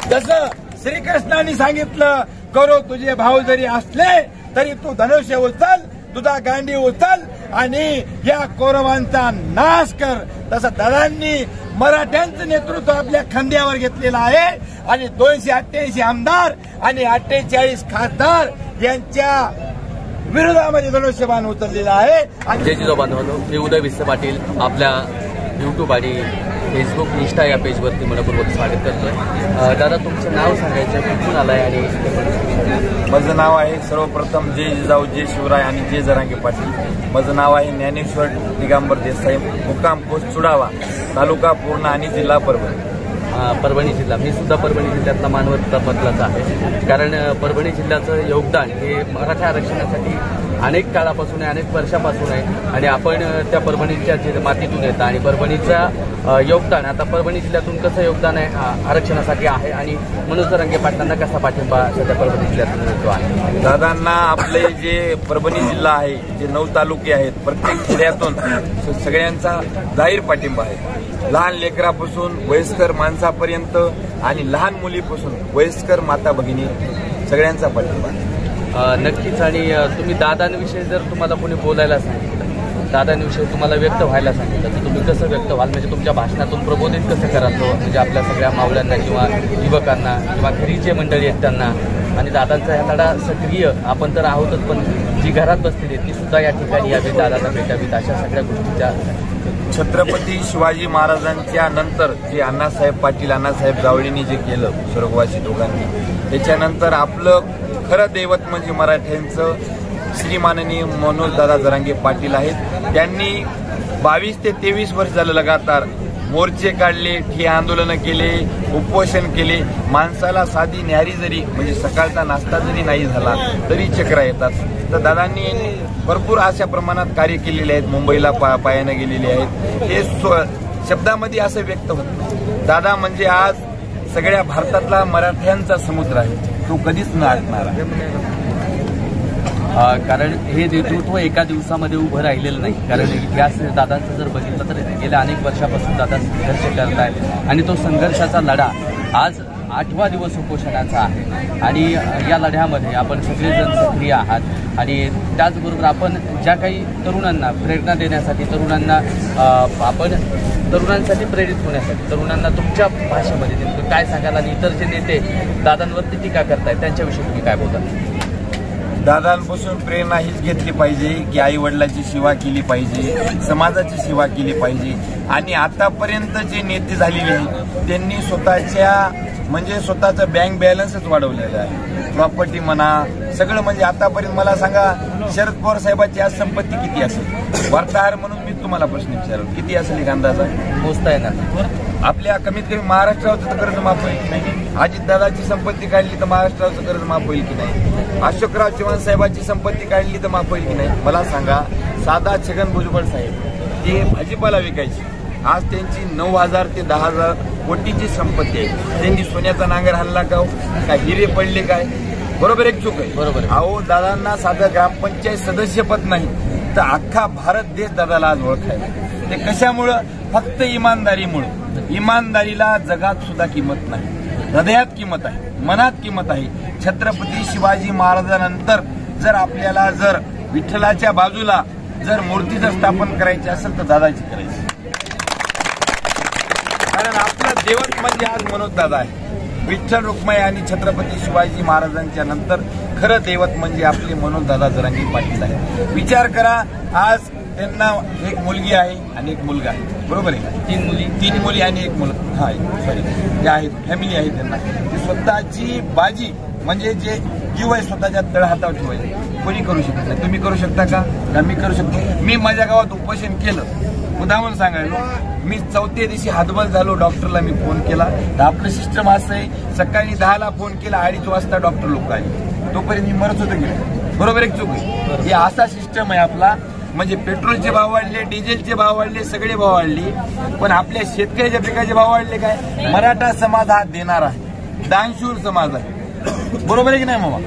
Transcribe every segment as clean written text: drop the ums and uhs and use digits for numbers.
जसं श्रीकृष्णाने सांगितलं, करो तुझे भाव जरी असले तरी तू धनुष्य उचल, तुझा गांडी उचल आणि या कौरवांचा नाश कर. तसं दादांनी मराठ्यांचं नेतृत्व आपल्या खांद्यावर घेतलेलं आहे आणि 288 आमदार आणि 48 खासदार यांच्या विरोधामध्ये धनुष्यबाण उचललेला आहे. आणि जय जिजाऊ बांधवांनो, मी उदय विसे पाटील आपल्या YouTube आणि फेसबुक इंस्टा या पेजवरती मनपूर्वक स्वागत करतोय. दादा, तुमचं नाव सांगायचं, कुठून आलाय आणि माझं नाव आहे सर्वप्रथम जय जिजाऊ, जय शिवराय आणि जय जरांगे पाटील. माझं नाव आहे ज्ञानेश्वर दिगंबर देसाई, मुक्काम पोस्ट चुडावा, तालुका पूर्णा आणि जिल्हा परभणी जिल्हा. मी सुद्धा परभणी जिल्ह्यातला मानवत मधलाच आहे. कारण परभणी जिल्ह्याचं योगदान हे मराठा आरक्षणासाठी अनेक काळापासून आहे, अनेक वर्षापासून आहे आणि आपण त्या परभणीच्या मातीतून येतं आणि परभणीचं योगदान आता परभणी जिल्ह्यातून कसं योगदान आहे आरक्षणासाठी आहे आणि मनोज जरांगे पाटलांना कसा पाठिंबा सध्या परभणी जिल्ह्यातून मिळतो आहे. दादांना आपले जे परभणी जिल्हा आहे, जे 9 तालुके आहेत, प्रत्येक जिल्ह्यातून सगळ्यांचा जाहीर पाठिंबा आहे. लहान लेकरापासून वयस्कर माणसापर्यंत आणि लहान मुलीपासून वयस्कर माता भगिनी सगळ्यांचा पाठिंबा. नक्कीच. आणि तुम्ही दादांविषयी जर तुम्हाला कोणी बोलायला सांगितलं, दादांविषयी तुम्हाला व्यक्त व्हायला सांगितलं तर तुम्ही कसं व्यक्त व्हाल, म्हणजे तुमच्या भाषणातून प्रबोधित कसं कराल, म्हणजे आपल्या सगळ्या मावळ्यांना किंवा युवकांना किंवा घरी जे मंडळी आहेत त्यांना. आणि दादांचा हा लढा सक्रिय आपण तर आहोतच, पण जी घरात बसलेली ती सुद्धा या ठिकाणी यावी, दादांना भेटावीत, अशा सगळ्या गोष्टीच्या. छत्रपती शिवाजी महाराजांच्या नंतर जे अण्णासाहेब पाटील, अण्णासाहेब जावळेंनी जे केलं स्वर्गवासी दोघांनी, त्याच्यानंतर आपलं खरं दैवत म्हणजे मराठ्यांचं श्री माननीय मनोजदादा जरांगे पाटील आहेत. त्यांनी 22 ते 23 वर्ष झालं लगातार मोर्चे काढले, ठिय्या आंदोलनं केले, उपोषण केले. माणसाला साधी न्यारी जरी म्हणजे सकाळचा नाश्ता जरी नाही झाला तरी चक्रा येतात. तर दादांनी भरपूर अशा प्रमाणात कार्य केलेले आहेत. मुंबईला पायानं गेलेले आहेत. हे शब्दामध्ये असं व्यक्त होतं. दादा म्हणजे आज सगळ्या भारतातला मराठ्यांचा समुद्र आहे, तो कधीच न आटणार आहे. कारण हे नेतृत्व एका दिवसामध्ये उभं राहिलेलं नाही. कारण इतिहास दादांचं जर बघितलं तर गेल्या अनेक वर्षापासून दादा संघर्ष करत आहेत आणि तो संघर्षाचा लढा आज 8वा दिवस उपोषणाचा आहे. आणि या लढ्यामध्ये आपण सगळेजण सक्रिय आहात आणि त्याचबरोबर आपण ज्या काही तरुणांना प्रेरणा देण्यासाठी, आपण तरुणांसाठी प्रेरित होण्यासाठी तरुणांना तुमच्या भाषेमध्ये नेमकं काय सांगाल आणि इतर जे नेते दादांवरती टीका करतायत त्यांच्याविषयी तुम्ही काय बोलता. दादांपासून प्रेरणा हीच घेतली पाहिजे की आई वडिलांची सेवा केली पाहिजे, समाजाची सेवा केली पाहिजे. आणि आतापर्यंत जे नेते झालेले आहेत त्यांनी स्वतःचं बँक बॅलन्सच वाढवलेलं आहे. प्रॉपर्टी म्हणा, सगळं म्हणजे आतापर्यंत मला सांगा, शरद पवार साहेबांची आज संपत्ती किती असेल? वार्ताहर म्हणून मी तुम्हाला प्रश्न विचारलो, किती असेल एक अंदाजा मोजता येणार? आपल्या कमीत कमी महाराष्ट्राचं तर कर्ज माफ होईल की नाही? अजितदादाची संपत्ती काढली तर महाराष्ट्राचं कर्ज माफ होईल की नाही? अशोकराव चव्हाण साहेबांची संपत्ती काढली तर माफ होईल की नाही? मला सांगा, साधा छगन भुजबळ साहेब ते भाजीपाला विकायचे, आज त्यांची 9,000 ते 10,000 कोटीची संपत्ती आहे. त्यांनी सोन्याचा नांगर हल्ला का? काय हिरे पडले काय? बरोबर एक चूक आहे. बरोबर. अहो, दादांना साधं ग्रामपंचायत सदस्यपद नाही तर अख्खा भारत देश दादाला आज ओळखायला. ते कशामुळं? फक्त इमानदारीमुळं. इमानदारीला जगात सुद्धा किंमत नाही, हृदयात किंमत आहे, मनात किंमत आहे. छत्रपती शिवाजी महाराजांनंतर जर आपल्याला जर विठ्ठलाच्या बाजूला जर मूर्ती जर स्थापन करायची असेल तर दादाची करायची. कारण आपलं दैवत म्हणजे आज मनोज दादा आहे. विठ्ठल रुक्माई आणि छत्रपती शिवाजी महाराजांच्या नंतर खरं दैवत म्हणजे आपले मनोजदादा जरांगे पाटील आहे. विचार करा, आज त्यांना एक मुलगी आहे आणि एक मुलगा आहे, बरोबर आहे? 3 मुली आणि एक मुलगा. हा, सॉरी, जे आहेत फॅमिली आहे त्यांना. स्वतःची बाजी म्हणजे जे जीव आहे स्वतःच्या तळहातावर ठेवायचे कोणी करू शकत नाही. तुम्ही करू शकता का? मी करू शकतो. मी माझ्या गावात उपोषण केलं, उदाहरण सांगायला, मी 4थ्या दिवशी हातबल झालो, डॉक्टरला मी फोन केला. तर आपलं सिस्टम असं आहे, सकाळी 10ला फोन केला, 2:30 वाजता डॉक्टर लोक आले, तोपर्यंत मी मरत होतो गेलो. बरोबर एक चूक आहे. हे असा सिस्टम आहे आपला. म्हणजे पेट्रोलचे भाव वाढले, डिझेलचे भाव वाढले, सगळे भाव वाढले, पण आपल्या शेतकऱ्याच्या पिकाचे भाव वाढले काय? मराठा समाज हा देणारा आहे, दानशूर समाज आहे. बरोबर आहे की नाही मामा?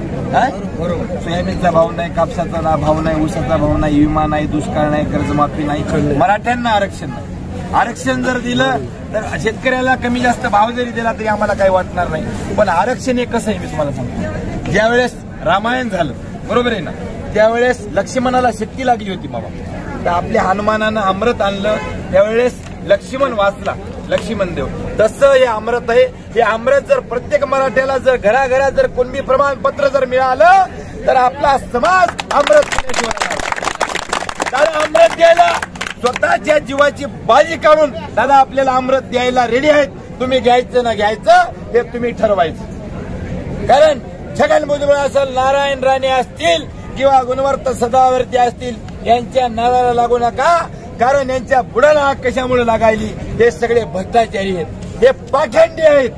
बरोबर. सोयाबीनचा भाव नाही, कापसाचा भाव नाही, ऊसाचा भाव नाही, विमा नाही, दुष्काळ नाही, कर्जमाफी नाही, मराठ्यांना आरक्षण नाही. आरक्षण जर दिलं तर शेतकऱ्याला कमी जास्त भाव जरी दिला तरी आम्हाला काही वाटणार नाही. पण आरक्षण हे कसं आहे मी तुम्हाला सांगतो. ज्यावेळेस रामायण झालं बरोबर आहे ना, त्यावेळेस लक्ष्मणाला शक्ती लागली होती बाबा, तर आपल्या हनुमानानं अमृत आणलं, त्यावेळेस लक्ष्मण वाचला, लक्ष्मण देव. तसं हे अमृत आहे. हे अमृत जर प्रत्येक मराठ्याला जर घराघरात जर कुणबी प्रमाणपत्र जर मिळालं तर आपला समाज अमृत दादा अमृत द्यायला स्वतःच्या जीवाची बाजी काढून दादा आपल्याला अमृत द्यायला रेडी आहेत. तुम्ही घ्यायचं ना घ्यायचं हे तुम्ही ठरवायचं. कारण छगन भुजबळ असेल, नारायण राणे असतील किंवा गुणवर्त सदावर्ती असतील, यांच्या नादाला लागू नका. कारण यांच्या बुडाला आग कशामुळे लागायली, हे सगळे भ्रष्टाचारी आहेत, हे पाखंडी आहेत.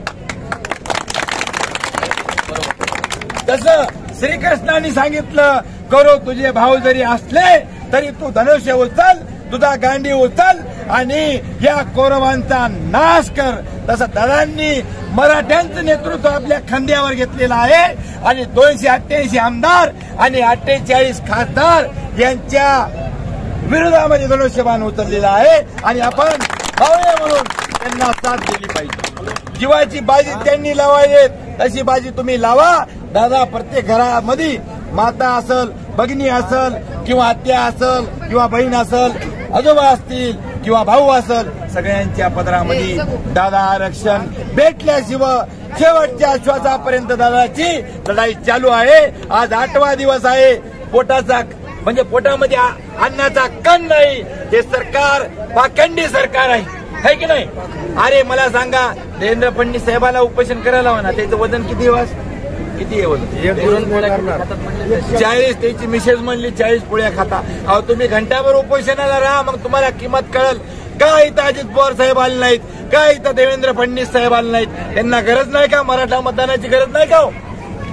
तसं श्रीकृष्णाने सांगितलं, करो तुझे भाव जरी असले तरी तू धनुष्य उचल, तुझा गांडी उचल आणि या कौरवांचा नाश कर. तसं दादांनी मराठ्यांचं नेतृत्व आपल्या खांद्यावर घेतलेलं आहे आणि 288 आमदार आणि 48 खासदार यांच्या विरोधामध्ये धनुष्यबाण उचललेला आहे आणि आपण भावने म्हणून त्यांना साथ दिली पाहिजे. जीवाची बाजी त्यांनी लावायची तशी बाजी तुम्ही लावा. दादा प्रत्येक घरामध्ये माता असल, भगिनी असल किंवा आत्या असल किंवा बहीण असल, आजोबा असतील किंवा भाऊ असल, सगळ्यांच्या पदरामध्ये दादा आरक्षण भेटल्याशिवाय शेवटच्या श्वासापर्यंत दादाची लढाई चालू आहे. आज 8वा दिवस आहे. पोटाचा म्हणजे पोटामध्ये अन्नाचा कण नाही. हे सरकार पाखंडी सरकार आहे की नाही. अरे मला सांगा, देवेंद्र फडणवीस साहेबाला उपोषण करायला हवं ना, त्याचं वजन किती आहे वजन? 40. त्याची मिसेस म्हणली 40 पोळ्या खाता. अहो तुम्ही घंटाभर उपोषणाला राहा, मग तुम्हाला किंमत कळल. का इथं अजित पवार साहेब आले नाहीत, का इथं देवेंद्र फडणवीस साहेब आले नाहीत? त्यांना गरज नाही का मराठा मतदानाची गरज नाही का?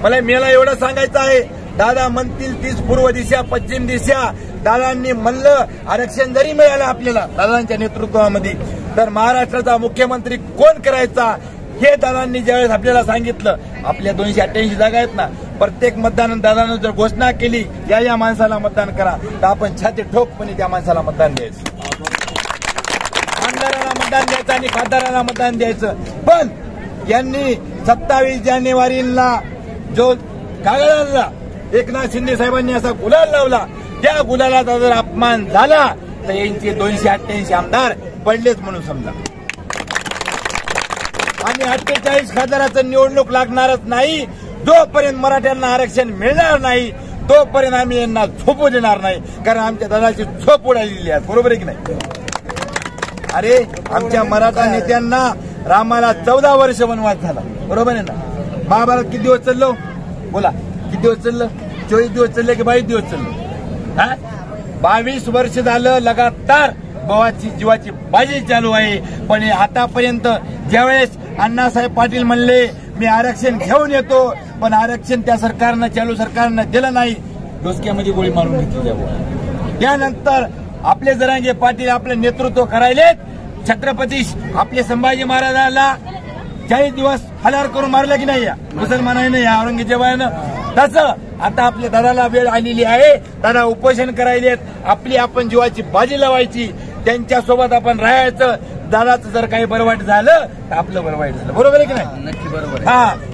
मला एवढं सांगायचं आहे, दादा म्हणतील 30 पूर्व दिशा पश्चिम दिशा. दादांनी म्हणलं आरक्षण जरी मिळालं आपल्याला दादांच्या नेतृत्वामध्ये, तर महाराष्ट्राचा मुख्यमंत्री कोण करायचा हे दादांनी ज्यावेळेस आपल्याला सांगितलं. आपल्या 288 जागा आहेत ना, प्रत्येक मतदान दादानं जर घोषणा केली या माणसाला मतदान करा, तर आपण छाती ठोकपणे त्या माणसाला मतदान द्यायचं, आमदाराला मतदान द्यायचं आणि खासदाराला मतदान द्यायचं. पण यांनी 27 जानेवारीला जो कागदाला एकनाथ शिंदे साहेबांनी असा गुलाल लावला, त्या गुलालाचा जर अपमान झाला तर यांचे 288 आमदार पडलेच म्हणून समजा. आणि 48 खासदाराचं निवडणूक लागणारच नाही. जोपर्यंत मराठ्यांना आरक्षण मिळणार नाही तोपर्यंत आम्ही यांना झोपू देणार नाही. कारण आमच्या दादाची झोप उडालेली आहे. बरोबर आहे की नाही? अरे आमच्या मराठा नेत्यांना रामाला 14 वर्ष वनवास झाला. बरोबर आहे ना? महाभारत किती दिवस चाललो? बोला किती दिवस चाललं? 24 दिवस चालले की 22 दिवस चाललो? 22 वर्ष झालं लगातार भावाची जीवाची बाजी चालू आहे. पण आतापर्यंत ज्यावेळेस अण्णासाहेब पाटील म्हणले मी आरक्षण घेऊन येतो, पण आरक्षण त्या सरकारनं चालू सरकारनं दिलं नाही, डोसक्यामध्ये गोळी मारून घेतली. त्यानंतर आपले जरांगे पाटील आपलं नेतृत्व करायलेत. छत्रपती आपले संभाजी महाराजांना 40 दिवस हलार करून मारलं की नाही या मुसलमानानं, या औरंगजेबानं. तसं आता आपल्या दादाला वेळ आलेली आहे. दादा उपोषण करायलेत. आपली आपण जीवाची बाजी लावायची, त्यांच्यासोबत आपण राहायचं. दादाचं जर काही बरं वाईट झालं तर आपलं बरं वाईट झालं. बरोबर आहे की नाही? नक्की बरोबर.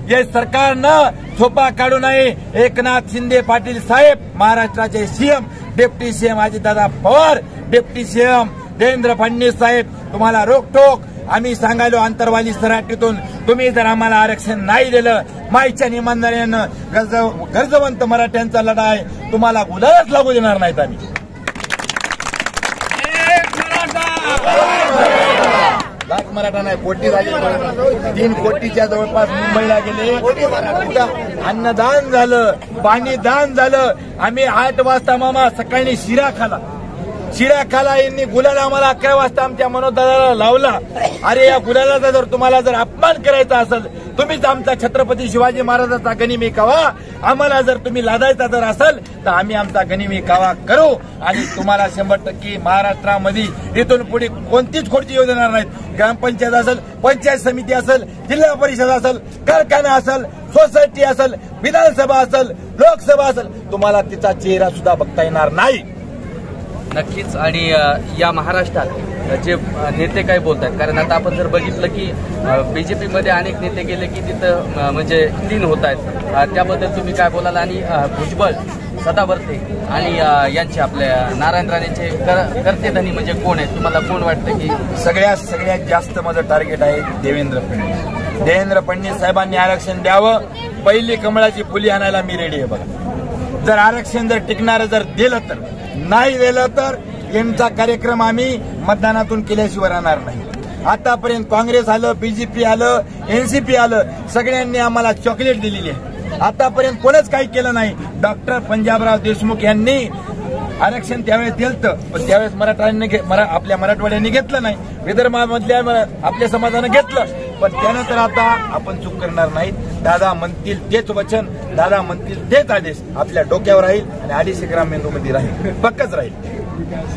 हे सरकारनं झोपा काढू नये. एकनाथ शिंदे पाटील साहेब महाराष्ट्राचे CM, deputy CM Ajitdada Pawar, deputy CM Devendra Fadnavis साहेब, तुम्हाला रोकटोक आम्ही सांगायलो आंतरवाली सराटीतून, तुम्ही जर आम्हाला आरक्षण नाही दिलं, माईच्या इमानदारीनं गरजवंत मराठ्यांचा लढा आहे, तुम्हाला गुलालच लागू देणार नाहीत आम्ही. लाख मराठा नाही, कोटी झाले. 3 कोटीच्या जवळपास मुंबईला गेले. अन्नदान झालं, पाणी दान झालं. आम्ही 8 वाजता मामा सकाळी शिरा खाला. यांनी गुलाल आम्हाला 11 वाजता आमच्या मनोदादाला लावला. अरे या गुलालाचा जर तुम्हाला जर अपमान करायचा असेल, तुम्हीच आमचा छत्रपती शिवाजी महाराजांचा गनिमी कावा आम्हाला जर तुम्ही लादायचा जर असेल तर आम्ही आमचा गनिमी कावा करू. आणि तुम्हाला 100% महाराष्ट्रामध्ये इथून पुढे कोणतीच खोडची येऊ देणार नाहीत. ग्रामपंचायत असेल, पंचायत समिती असेल, जिल्हा परिषद असेल, कारखाना असेल, सोसायटी असेल, विधानसभा असेल, लोकसभा असेल, तुम्हाला तिचा चेहरा सुद्धा बघता येणार नाही. नक्कीच. आणि या महाराष्ट्रात जे नेते काय बोलतात, कारण आता आपण जर बघितलं की बीजेपीमध्ये अनेक नेते गेले की तिथं म्हणजे लीन होत आहेत, त्याबद्दल तुम्ही काय बोलाल? आणि भुजबळ, सदावर्ते आणि यांचे आपल्या नारायण राणेचे करतेधनी म्हणजे कोण आहे? तुम्हाला कोण वाटतं की सगळ्यात जास्त माझं टार्गेट आहे देवेंद्र फडणवीस. देवेंद्र फडणवीस साहेबांनी आरक्षण द्यावं, पहिली कमळाची फुली आणायला मी रेडी आहे बघा. जर आरक्षण जर टिकणारं जर दिलं तर, नाही दिलं तर यांचा कार्यक्रम आम्ही मतदानातून केल्याशिवाय राहणार नाही. आतापर्यंत काँग्रेस आलं, बीजेपी आलं, एनसीपी आलं, सगळ्यांनी आम्हाला चॉकलेट दिलेली आहे. आतापर्यंत कोणच काही केलं नाही. डॉक्टर पंजाबराव देशमुख यांनी आरक्षण त्यावेळेस दिलं, पण त्यावेळेस आपल्या मराठवाड्यांनी घेतलं नाही, विदर्भामधल्या आपल्या समाजानं घेतलं. पण त्यानंतर आता आपण चूक करणार नाही. दादा म्हणतील तेच वचन, दादा म्हणतील तेच आदेश आपल्या डोक्यावर राहील आणि 250 ग्राम मेंदूमध्ये राहील, पक्कच राहील.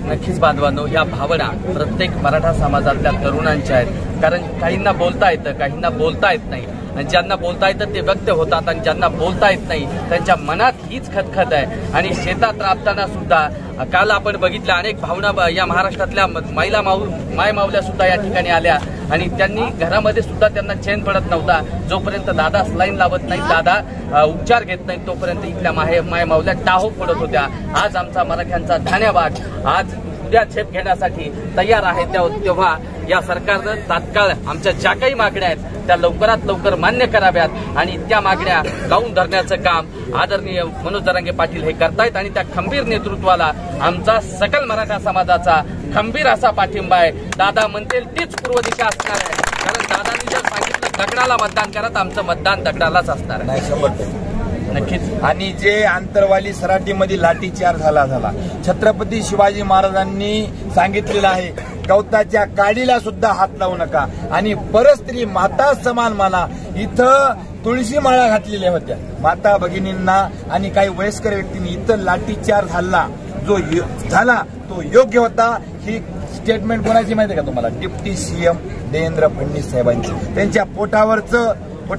नक्कीच बांधवांनो, या भावना प्रत्येक मराठा समाजातल्या तरुणांच्या आहेत. कारण काहींना बोलता येतं, काहींना बोलता येत नाही. आणि ज्यांना बोलता येतं ते व्यक्त होतात आणि ज्यांना बोलता येत नाही त्यांच्या मनात हीच खतखत आहे. आणि शेतात राबताना सुद्धा काल आपण बघितलं अनेक भावना या महाराष्ट्रातल्या महिला माय मावल्या सुद्धा या ठिकाणी आल्या आणि त्यांनी घरामध्ये सुद्धा त्यांना चैन पडत नव्हता. जोपर्यंत दादा स्लाईन लावत नाही, दादा उपचार घेत नाही, तोपर्यंत इथल्या माय मावल्या टाहो फोडत होत्या. आज आमचा मराठ्यांचा धन्यवाद आज उद्या झेप घेण्यासाठी तयार आहे. तेव्हा या सरकारनं तात्काळ आमच्या ज्या काही मागण्या आहेत त्या लवकरात लवकर मान्य कराव्यात आणि त्या मागण्या गाऊन धरण्याचं काम आदरणीय मनोज जरांगे पाटील हे करतायत. आणि त्या खंबीर नेतृत्वाला आमचा सकल मराठा समाजाचा खंबीर असा पाठिंबा आहे. दादा म्हणतील तीच पूर्व दिशा असणार आहे, कारण दादांनी जर सांगितलं दगडाला मतदान करा तर आमचं मतदान दगडालाच असणार आहे. 100% नक्कीच. आणि जे आंतरवाली सराटीमध्ये लाठीचार्ज झाला, छत्रपती शिवाजी महाराजांनी सांगितलेलं आहे गवताच्या काडीला सुद्धा हात लावू नका आणि परस्त्री माता समान माना. इथं तुळशी माळा घातलेल्या होत्या माता भगिनींना आणि काही वयस्कर व्यक्तींनी. इथं लाठीचार्ज झाला तो योग्य होता. ही स्टेटमेंट कोणाची माहिती आहे का तुम्हाला? डिप्टी सीएम देवेंद्र फडणवीस साहेबांची. त्यांच्या पोटावर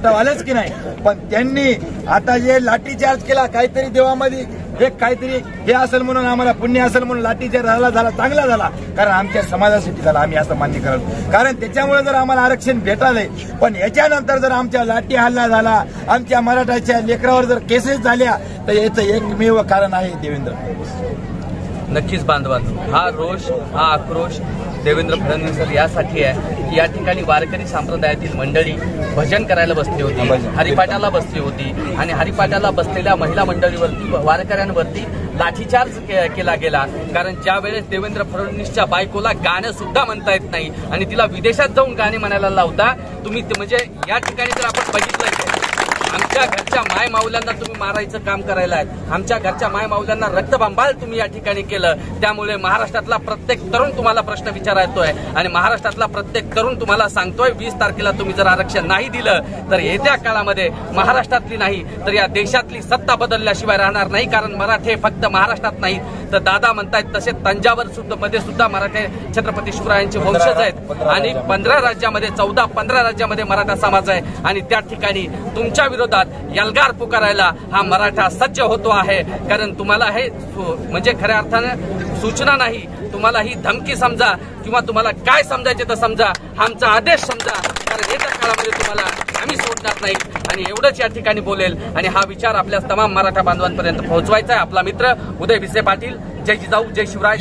आलंच की नाही, पण त्यांनी आता जे लाठीचार्ज केला काहीतरी देवामध्ये एक काहीतरी हे असेल म्हणून आम्हाला पुण्य असेल म्हणून लाठीचार्ज झाला चांगला झाला, कारण आमच्या समाजासाठी झाला. आम्ही असं मान्य करतो, कारण त्याच्यामुळे जर आम्हाला आरक्षण भेटालंय. पण याच्यानंतर जर आमच्या लाठी हल्ला झाला, आमच्या मराठाच्या लेकरावर जर केसेस झाल्या तर याचं एकमेव कारण आहे देवेंद्र फडणवीस. नक्कीच बांधवांनो, हा रोष हा आक्रोश देवेंद्र फडणवीस यासाठी आहे की या ठिकाणी वारकरी संप्रदायातील मंडळी भजन करायला बसली होती, हरिपाठाला बसली होती आणि हरिपाठाला बसलेल्या महिला मंडळीवरती वारकऱ्यांवरती लाठीचार्ज केला गेला. कारण ज्या वेळेस देवेंद्र फडणवीसच्या बायकोला गाणं सुद्धा म्हणता येत नाही आणि तिला विदेशात जाऊन गाणे म्हणायला लावता तुम्ही, म्हणजे या ठिकाणी जर आपण बघितलं आमच्या घरच्या माय माऊल्यांना तुम्ही मारायचं काम करायला आहे, आमच्या घरच्या माय माऊल्यांना रक्तबंबाळ तुम्ही या ठिकाणी केलं. त्यामुळे महाराष्ट्रातला प्रत्येक तरुण तुम्हाला प्रश्न विचारतोय आणि महाराष्ट्रातला प्रत्येक तरुण तुम्हाला सांगतोय 20 तारखेला तुम्ही जर आरक्षण नाही दिलं तर येत्या काळामध्ये महाराष्ट्रातली नाही तर या देशातली सत्ता बदलल्याशिवाय राहणार नाही. कारण मराठे फक्त महाराष्ट्रात नाहीत तर दादा म्हणतायत तसे तंजावर मध्ये सुद्धा मराठे छत्रपती शिवरायांचे वंशज आहेत आणि 15 राज्यामध्ये 14-15 राज्यामध्ये मराठा समाज आहे आणि त्या ठिकाणी तुमच्या विरोधात यलगार पुकारायला हा मराठा सज्ज होतो आहे. कारण तुम्हाला हे म्हणजे खऱ्या अर्थाने सूचना नाही, तुम्हाला ही धमकी समजा किंवा तुम्हाला काय समजायचे तर समजा, आमचा आदेश समजा. कारण येत्या काळामध्ये तुम्हाला आम्ही सोडणार नाही आणि एवढंच या ठिकाणी बोलेल. आणि हा विचार आपल्या तमाम मराठा बांधवांपर्यंत पोहोचवायचा आहे. आपला मित्र उदय भिसे पाटील. जय जिजाऊ, जय शिवराय.